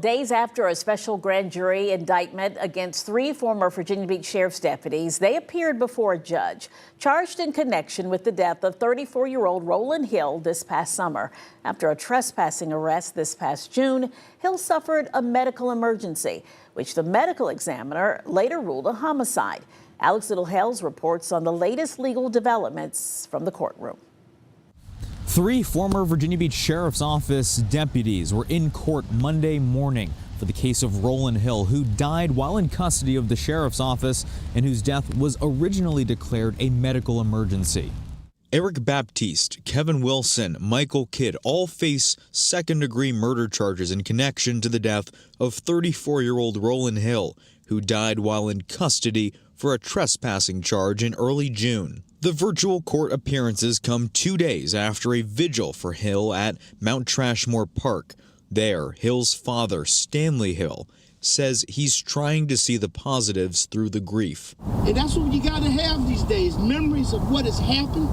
Days after a special grand jury indictment against 3 former Virginia Beach Sheriff's deputies, they appeared before a judge, charged in connection with the death of 34-year-old Rolin Hill this past summer. After a trespassing arrest this past June, Hill suffered a medical emergency, which the medical examiner later ruled a homicide. Alex Littlehales reports on the latest legal developments from the courtroom. 3 former Virginia Beach Sheriff's Office deputies were in court Monday morning for the case of Rolin Hill, who died while in custody of the sheriff's office and whose death was originally declared a medical emergency. Eric Baptiste, Kevin Wilson, Michael Kidd all face second-degree murder charges in connection to the death of 34-year-old Rolin Hill, who died while in custody for a trespassing charge in early June. The virtual court appearances come 2 days after a vigil for Hill at Mount Trashmore Park. There, Hill's father, Stanley Hill, says he's trying to see the positives through the grief. And that's what you got to have these days, memories of what has happened,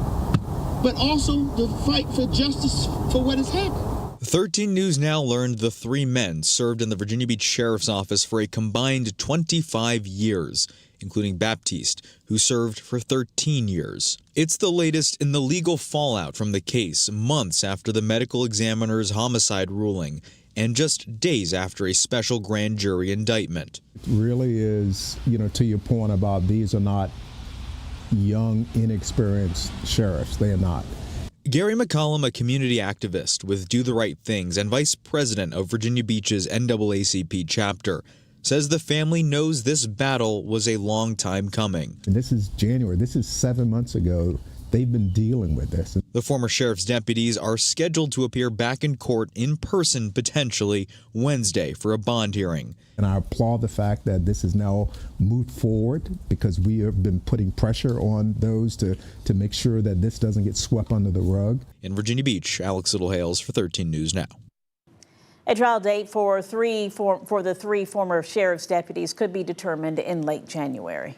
but also the fight for justice for what has happened. 13 News now learned the 3 men served in the Virginia Beach Sheriff's Office for a combined 25 years. Including Baptiste, who served for 13 years. It's the latest in the legal fallout from the case, months after the medical examiner's homicide ruling, and just days after a special grand jury indictment. It really is, to your point about these are not young, inexperienced sheriffs. They are not. Gary McCollum, a community activist with Do the Right Things and vice president of Virginia Beach's NAACP chapter, says the family knows this battle was a long time coming. And this is January. This is 7 months ago. They've been dealing with this. The former sheriff's deputies are scheduled to appear back in court in person potentially Wednesday for a bond hearing. And I applaud the fact that this is now moved forward because we have been putting pressure on those to make sure that this doesn't get swept under the rug. In Virginia Beach, Alex Littlehales for 13 News Now. A trial date for the 3 former sheriff's deputies could be determined in late January.